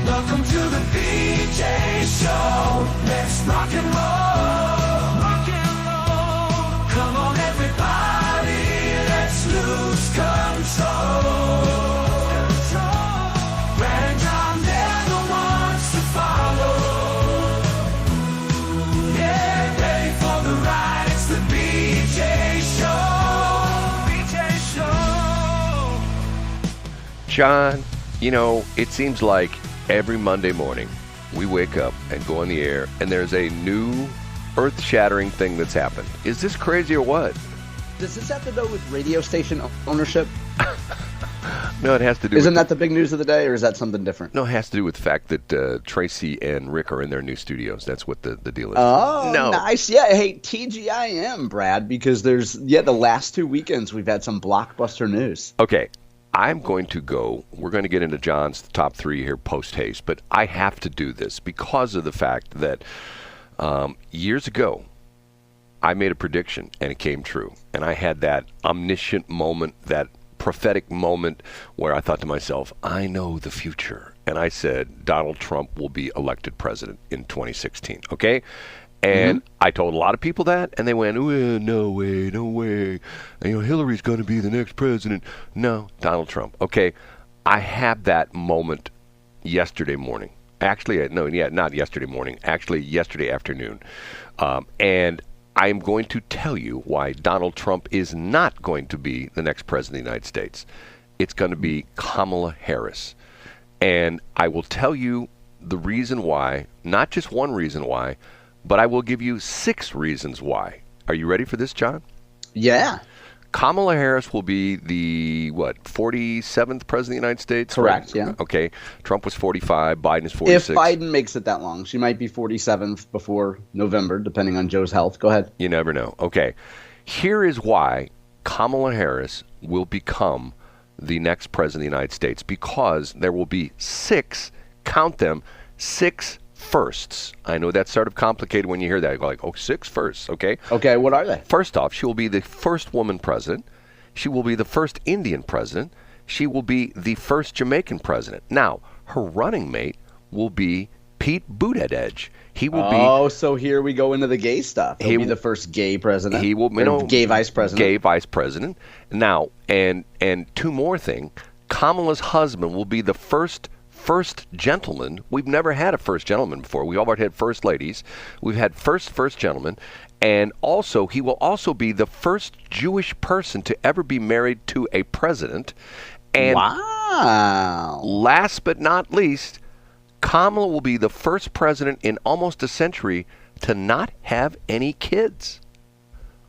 Welcome to the BJ Show. Let's rock and roll. Rock and roll. Come on, everybody. Let's lose control. Brad and John, they're the ones to follow. Yeah, ready for the ride. It's the BJ Show. BJ Show. John, you know, it seems like every Monday morning we wake up and go on the air and there's a new earth-shattering thing that's happened. Is this crazy or what? Does this have to do with radio station ownership? No, it has to do Isn't that the big news of the day, or is that something different? No, it has to do with the fact that Tracy and Rick are in their new studios. That's what the deal is. Oh, no. Nice. Yeah, hey, TGIM, Brad, because there's, the last 2 weekends we've had some blockbuster news. Okay. We're going to get into John's top three here post-haste, but I have to do this because of the fact that years ago, I made a prediction, and it came true. And I had that omniscient moment, that prophetic moment where I thought to myself, I know the future. And I said, Donald Trump will be elected president in 2016, okay? And I told a lot of people that, and they went, no way, no way. And, Hillary's going to be the next president. No, Donald Trump. Okay, I had that moment yesterday morning. Actually, not yesterday morning. Actually, yesterday afternoon. And I am going to tell you why Donald Trump is not going to be the next president of the United States. It's going to be Kamala Harris. And I will tell you the reason why, not just one reason why, but I will give you 6 reasons why. Are you ready for this, John? Yeah. Kamala Harris will be the, 47th president of the United States? Correct, yeah. Okay. Trump was 45. Biden is 46. If Biden makes it that long, she might be 47th before November, depending on Joe's health. Go ahead. You never know. Okay. Here is why Kamala Harris will become the next president of the United States, because there will be 6, count them, 6 firsts. I know that's sort of complicated when you hear that. You go like, 6 firsts, okay? Okay, what are they? First off, she will be the first woman president. She will be the first Indian president. She will be the first Jamaican president. Now, her running mate will be Pete Buttigieg. He will be... Oh, so here we go into the gay stuff. He'll be the first gay president. He will, gay vice president. Gay vice president. Now, and 2 more things. Kamala's husband will be the first gentleman. We've never had a first gentleman before. We already had first ladies. We've had first gentleman. And also, he will also be the first Jewish person to ever be married to a president. And wow. Last but not least, Kamala will be the first president in almost a century to not have any kids.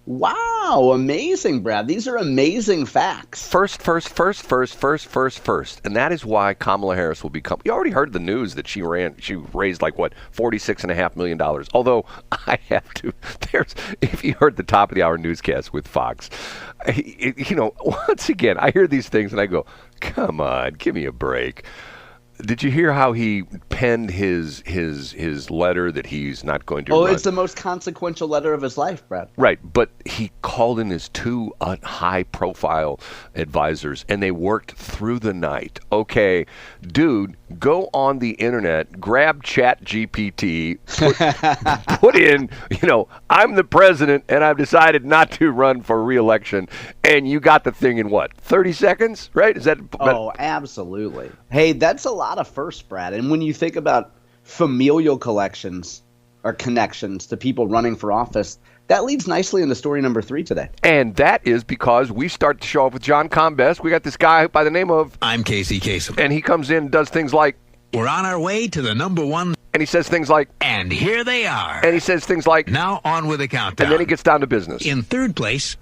Wow, amazing, Brad. These are amazing facts. First. And that is why Kamala Harris will become... You already heard the news that she raised $46.5 million. Although, I have to... If you heard the top of the hour newscast with Fox, once again, I hear these things and I go, come on, give me a break. Did you hear how he penned his letter that he's not going to run? Oh, it's the most consequential letter of his life, Brad. Right, but he called in his 2 high-profile advisors, and they worked through the night. Okay, dude, go on the internet, grab ChatGPT, put in, I'm the president, and I've decided not to run for re-election, and you got the thing in 30 seconds, right? Is that? Oh, absolutely. Hey, that's a lot of firsts, Brad. And when you think about familial connections to people running for office, that leads nicely into story number 3 today. And that is because we start the show off with John Combest. We got this guy by the name of... I'm Casey Kasem. And he comes in and does things like... We're on our way to the number 1... And he says things like... And here they are. And he says things like... Now on with the countdown. And then he gets down to business. In 3rd place...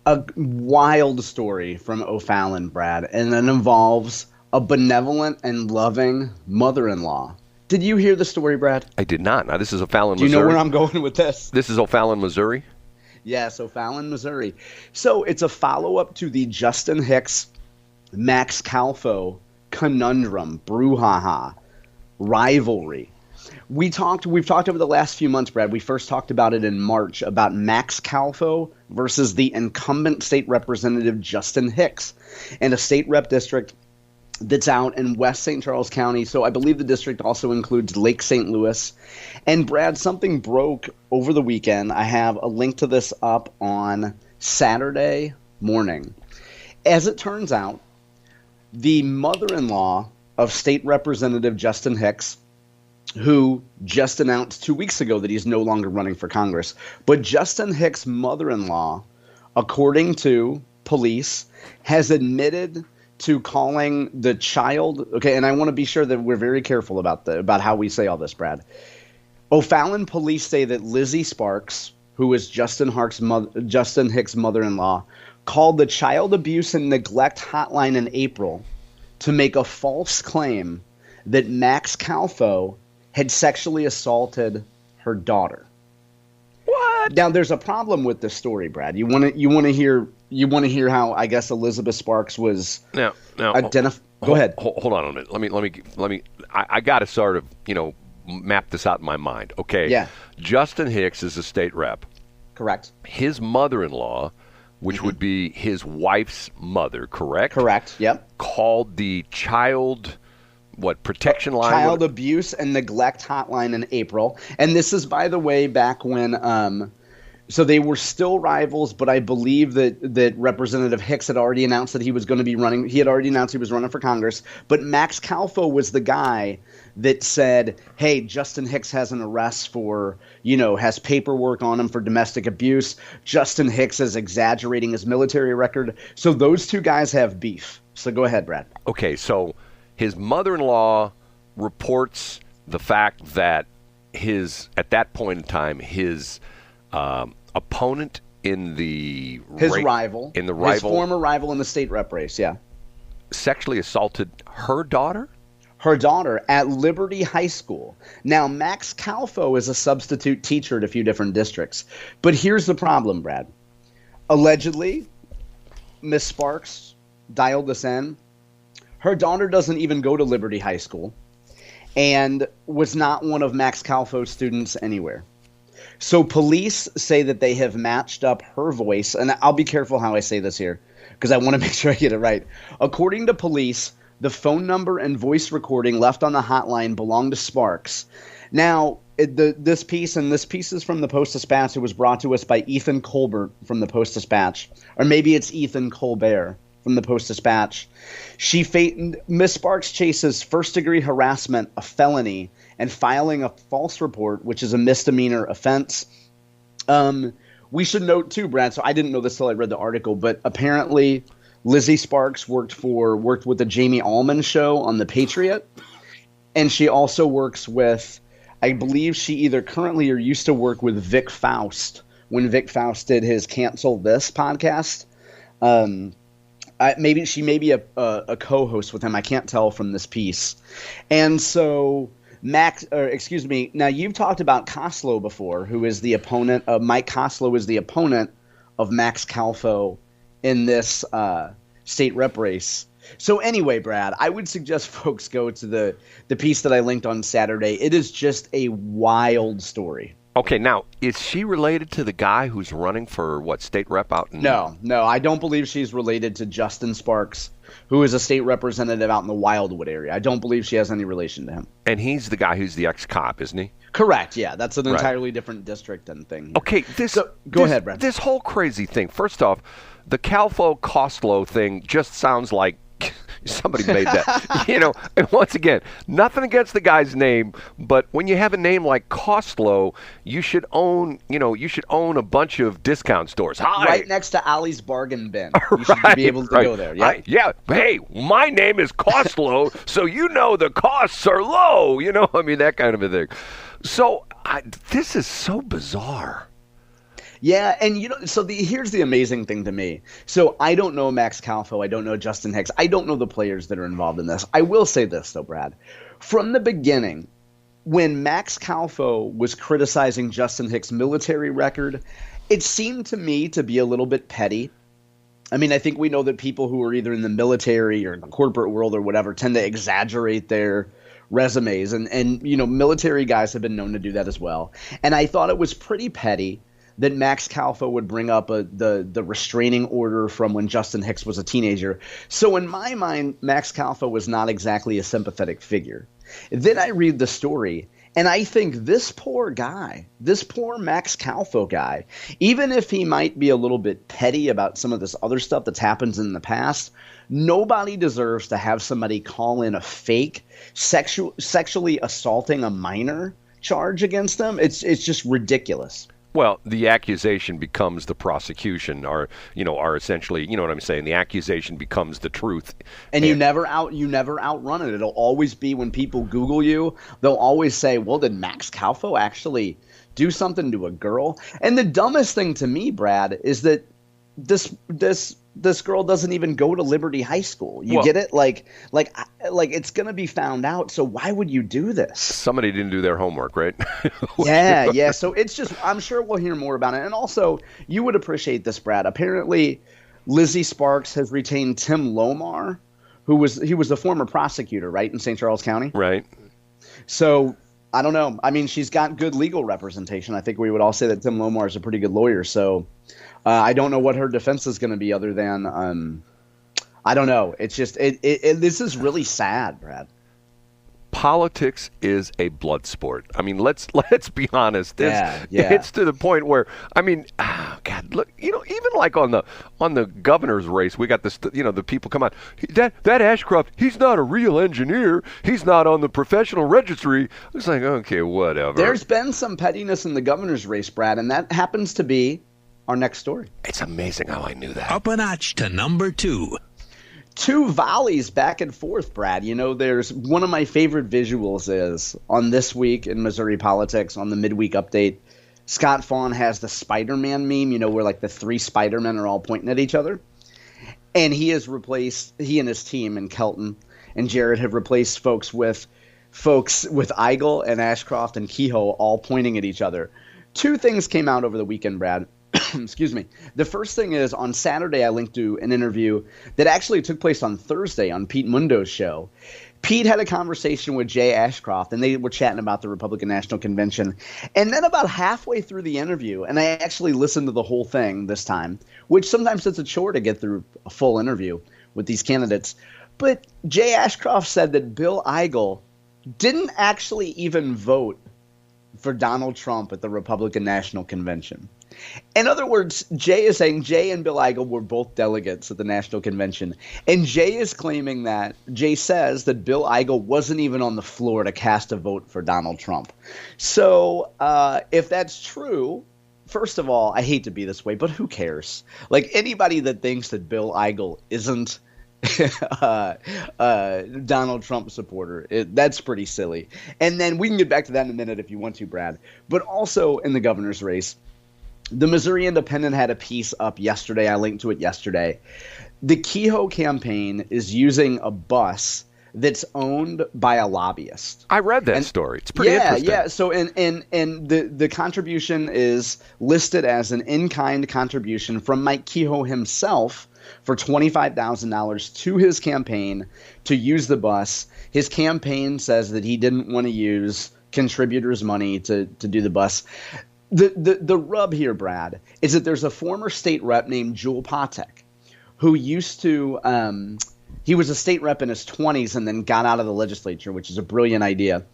A wild story from O'Fallon, Brad, and it involves a benevolent and loving mother-in-law. Did you hear the story, Brad? I did not. Now, this is O'Fallon, Missouri. Do you know where I'm going with this? This is O'Fallon, Missouri? Yes, O'Fallon, Missouri. So it's a follow-up to the Justin Hicks, Max Calfo conundrum, brouhaha, rivalry. We've talked over the last few months, Brad. We first talked about it in March, about Max Calfo versus the incumbent state representative Justin Hicks in a state rep district that's out in West St. Charles County. So I believe the district also includes Lake St. Louis. And Brad, something broke over the weekend. I have a link to this up on Saturday morning. As it turns out, the mother-in-law of State Representative Justin Hicks, who just announced 2 weeks ago that he's no longer running for Congress, but Justin Hicks' mother-in-law, according to police, has admitted to calling the child, okay, and I want to be sure that we're very careful about how we say all this, Brad. O'Fallon police say that Lizzie Sparks, who is Justin Hicks' mother-in-law, called the child abuse and neglect hotline in April to make a false claim that Max Calfo had sexually assaulted her daughter. What? Now, there's a problem with this story, Brad. You want to hear how I guess Elizabeth Sparks was Now, identified. Go ahead. Hold on a minute. Let me. I got to sort of map this out in my mind. Okay. Yeah. Justin Hicks is a state rep. Correct. His mother-in-law, which would be his wife's mother, correct? Correct. Yep. Called the child protection line? Child abuse and neglect hotline in April. And this is, by the way, back when so they were still rivals, but I believe that Representative Hicks had already announced that he was going to be running. He had already announced he was running for Congress. But Max Calfo was the guy that said, hey, Justin Hicks has an arrest for, has paperwork on him for domestic abuse. Justin Hicks is exaggerating his military record. So those two guys have beef. So go ahead, Brad. Okay, so his mother-in-law reports the fact that at that point in time, his opponent in the his rival, his former rival in the state rep race, yeah, sexually assaulted her daughter at Liberty High School. Now, Max Calfo is a substitute teacher at a few different districts, but here's the problem, Brad. Allegedly, Miss Sparks dialed this in. Her daughter doesn't even go to Liberty High School and was not one of Max Calfo's students anywhere. So police say that they have matched up her voice, and I'll be careful how I say this here because I want to make sure I get it right. According to police, the phone number and voice recording left on the hotline belonged to Sparks. Now, this piece is from the Post-Dispatch. It was brought to us by Ethan Colbert from the Post-Dispatch, or maybe it's Ethan Colbert from the Post-Dispatch. Miss Sparks chases first-degree harassment, a felony, and filing a false report, which is a misdemeanor offense. We should note too, Brad, so I didn't know this till I read the article, but apparently Lizzie Sparks worked with the Jamie Allman show on The Patriot, and she also works with, I believe she either currently or used to work with Vic Faust when Vic Faust did his Cancel This podcast. Maybe she may be a co-host with him. I can't tell from this piece. And so now you've talked about Koslow before, who is the opponent of Mike Koslow is the opponent of Max Calfo in this state rep race. So anyway, Brad, I would suggest folks go to the piece that I linked on Saturday. It is just a wild story. Okay, now, is she related to the guy who's running for, state rep out in... No, I don't believe she's related to Justin Sparks, who is a state representative out in the Wildwood area. I don't believe she has any relation to him. And he's the guy who's the ex-cop, isn't he? Correct, yeah. That's an entirely different district and thing. Okay, go ahead, Brad. This whole crazy thing, first off, the Calfo-Koslow thing just sounds like somebody made that. And once again, nothing against the guy's name, but when you have a name like Koslow, you should own a bunch of discount stores. Hi. Right next to Ali's Bargain Bin. You should be able to go there. Yeah. Yeah. Hey, my name is Koslow, so the costs are low. That kind of a thing. So this is so bizarre. Yeah, and here's the amazing thing to me. So I don't know Max Calfo. I don't know Justin Hicks. I don't know the players that are involved in this. I will say this, though, Brad. From the beginning, when Max Calfo was criticizing Justin Hicks' military record, it seemed to me to be a little bit petty. I mean, I think we know that people who are either in the military or in the corporate world or whatever tend to exaggerate their resumes. And military guys have been known to do that as well. And I thought it was pretty petty that Max Calfo would bring up the restraining order from when Justin Hicks was a teenager. So in my mind, Max Calfo was not exactly a sympathetic figure. Then I read the story, and I think this poor guy, this poor Max Calfo guy, even if he might be a little bit petty about some of this other stuff that's happened in the past, nobody deserves to have somebody call in a fake sexually assaulting a minor charge against them. It's just ridiculous. Well, the accusation becomes the prosecution, or are essentially, you know what I'm saying. The accusation becomes the truth, and you never outrun it. It'll always be when people Google you, they'll always say, "Well, did Max Calfo actually do something to a girl?" And the dumbest thing to me, Brad, is that this girl doesn't even go to Liberty High School. You get it? Like it's gonna be found out. So why would you do this? Somebody didn't do their homework, right? Yeah. So it's just, I'm sure we'll hear more about it. And also, you would appreciate this, Brad. Apparently, Lizzie Sparks has retained Tim Lomar, he was a former prosecutor, right, in St. Charles County. Right. So I don't know. I mean, she's got good legal representation. I think we would all say that Tim Lomar is a pretty good lawyer. So I don't know what her defense is going to be other than I don't know. It's just this is really sad, Brad. Politics is a blood sport. I mean, let's be honest. Yeah. It's to the point where, I mean, God, look, even like on the governor's race, we got this, the people come out. That Ashcroft, he's not a real engineer. He's not on the professional registry. It's like, okay, whatever. There's been some pettiness in the governor's race, Brad, and that happens to be our next story. It's amazing how I knew that. Up a notch to number 2. 2 volleys back and forth, Brad. There's one of my favorite visuals is on This Week in Missouri Politics on the midweek update. Scott Fawn has the Spider-Man meme, where like the 3 Spider-Men are all pointing at each other. And he and his team in Kelton and Jared have replaced folks with Eigel and Ashcroft and Kehoe all pointing at each other. 2 things came out over the weekend, Brad. Excuse me. The first thing is on Saturday, I linked to an interview that actually took place on Thursday on Pete Mundo's show. Pete had a conversation with Jay Ashcroft, and they were chatting about the Republican National Convention. And then about halfway through the interview, and I actually listened to the whole thing this time, which sometimes it's a chore to get through a full interview with these candidates. But Jay Ashcroft said that Bill Eigel didn't actually even vote for Donald Trump at the Republican National Convention. In other words, Jay is saying Jay and Bill Eigel were both delegates at the National Convention. And Jay says that Bill Eigel wasn't even on the floor to cast a vote for Donald Trump. So if that's true, first of all, I hate to be this way, but who cares? Like, anybody that thinks that Bill Eigel isn't Donald Trump supporter, that's pretty silly. And then we can get back to that in a minute if you want to, Brad. But also in the governor's race, the Missouri Independent had a piece up yesterday. I linked to it yesterday. The Kehoe campaign is using a bus that's owned by a lobbyist. I read that story. It's pretty interesting. Yeah. So and the contribution is listed as an in-kind contribution from Mike Kehoe himself for $25,000 to his campaign to use the bus. His campaign says that he didn't want to use contributors' money to do the bus. The rub here, Brad, is that there's a former state rep named Jewell Patek who used to he was a state rep in his 20s and then got out of the legislature, which is a brilliant idea.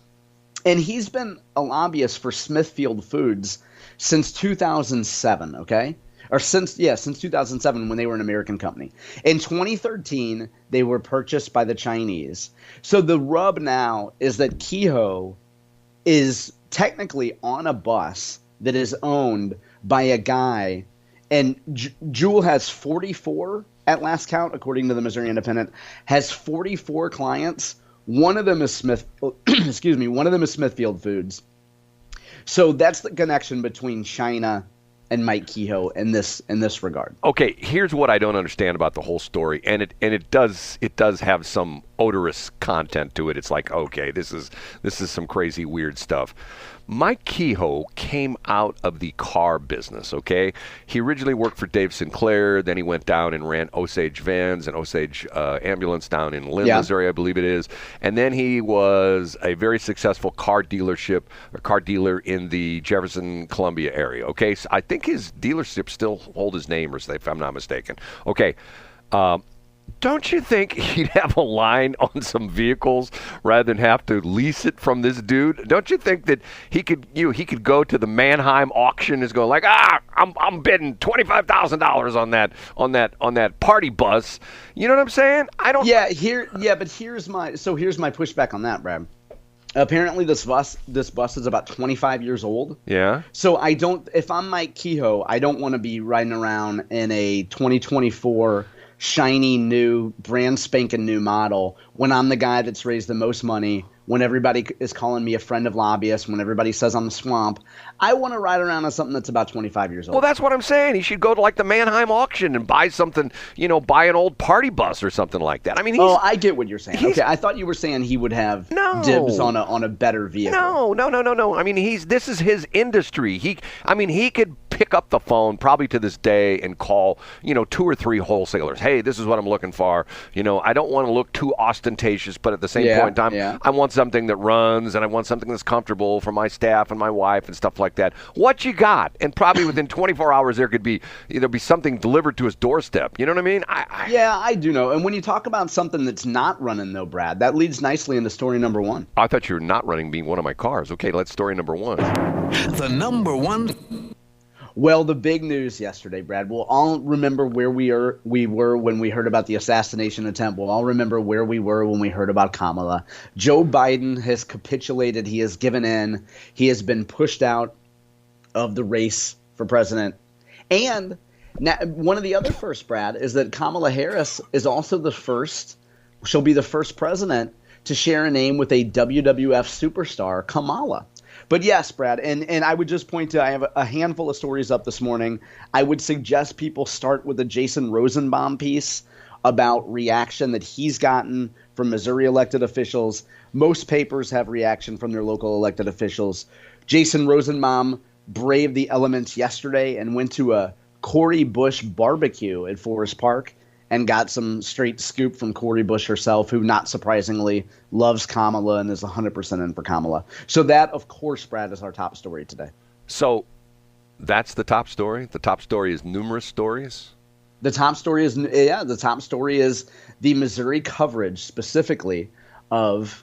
And he's been a lobbyist for Smithfield Foods since 2007, okay? Or since 2007 when they were an American company. In 2013, they were purchased by the Chinese. So the rub now is that Kehoe is technically on a bus that is owned by a guy, and Jewell has 44 at last count, according to the Missouri Independent, has 44 clients. One of them is Smithfield Foods. So that's the connection between China and Mike Kehoe in this regard. Okay, here's what I don't understand about the whole story, and it does have some odorous content to it. It's like, okay, this is some crazy weird stuff. Mike Kehoe came out of the car business, okay? He originally worked for Dave Sinclair, then he went down and ran Osage Vans and Osage Ambulance down in Lynn, Missouri, I believe it is. And then he was a very successful car dealer in the Jefferson, Columbia area, okay? So I think think his dealership still hold his name, or if I'm not mistaken. Okay. Don't you think he'd have a line on some vehicles rather than have to lease it from this dude? Don't you think that he could go to the Mannheim auction and go like, I'm bidding $25,000 on that party bus. You know what I'm saying? I don't. But here's my pushback on that, Brad. Apparently, this bus is about 25 years old. Yeah. So if I'm Mike Kehoe, I don't want to be riding around in a 2024 shiny new, brand spanking new model when I'm the guy that's raised the most money, when everybody is calling me a friend of lobbyists, when everybody says I'm the swamp. I want to ride around on something that's about 25 years old. Well, that's what I'm saying. He should go to like the Mannheim auction and buy something, buy an old party bus or something like that. I mean, I get what you're saying. Okay, I thought you were saying he would have dibs on a better vehicle. No. I mean, this is his industry. He could pick up the phone probably to this day and call, 2 or 3 wholesalers. Hey, this is what I'm looking for. I don't want to look too ostentatious, but at the same point in time, I want something that runs and I want something that's comfortable for my staff and my wife and stuff like that. What you got? And probably within 24 hours there'll be something delivered to his doorstep. You know what I mean? I do know. And when you talk about something that's not running though, Brad, that leads nicely into story number 1. I thought you were not running being one of my cars. Okay, let's story number 1. The number 1. Well, the big news yesterday, Brad, we'll all remember where we were when we heard about the assassination attempt. We'll all remember where we were when we heard about Kamala. Joe Biden has capitulated. He has given in. He has been pushed out of the race for president. And now, one of the other firsts, Brad, is that Kamala Harris is also she'll be the first president to share a name with a WWF superstar, Kamala. But yes, Brad, and I would just point to, I have a handful of stories up this morning. I would suggest people start with the Jason Rosenbaum piece about reaction that he's gotten from Missouri elected officials. Most papers have reaction from their local elected officials. Jason Rosenbaum braved the elements yesterday and went to a Cori Bush barbecue at Forest Park and got some straight scoop from Cori Bush herself, who, not surprisingly, loves Kamala and is 100% in for Kamala. So that, of course, Brad, is our top story today. So that's the top story? The top story is numerous stories? The top story is the Missouri coverage specifically of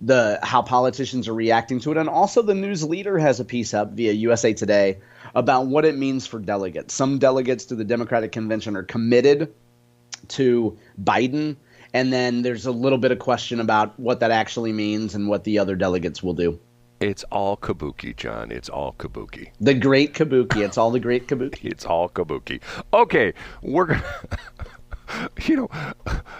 how politicians are reacting to it. And also the news leader has a piece up via USA Today about what it means for delegates. Some delegates to the Democratic Convention are committed to Biden, and then there's a little bit of question about what that actually means and what the other delegates will do. It's all Kabuki, John. It's all Kabuki. The great Kabuki. It's all the great Kabuki. It's all Kabuki. Okay, we're going to,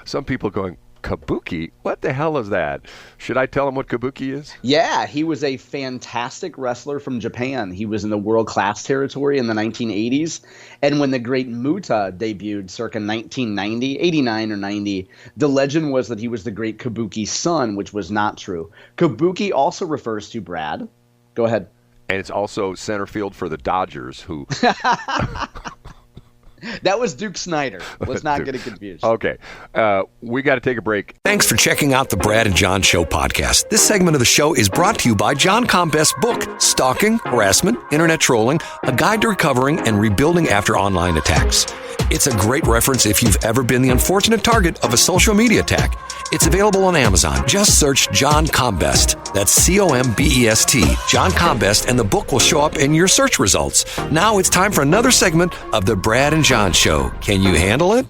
some people going, Kabuki? What the hell is that? Should I tell him what Kabuki is? Yeah, he was a fantastic wrestler from Japan. He was in the world-class territory in the 1980s. And when the Great Muta debuted circa 1990, 89 or 90, the legend was that he was the Great Kabuki's son, which was not true. Kabuki also refers to Brad. Go ahead. And it's also center field for the Dodgers, who... That was Duke Snyder. Let's not get it confused. Okay. We got to take a break. Thanks for checking out the Brad and John Show podcast. This segment of the show is brought to you by John Combest's book, Stalking, Harassment, Internet Trolling, A Guide to Recovering and Rebuilding After Online Attacks. It's a great reference if you've ever been the unfortunate target of a social media attack. It's available on Amazon. Just search John Combest. That's Combest, John Combest, and the book will show up in your search results. Now it's time for another segment of the Brad and John Show. Can you handle it?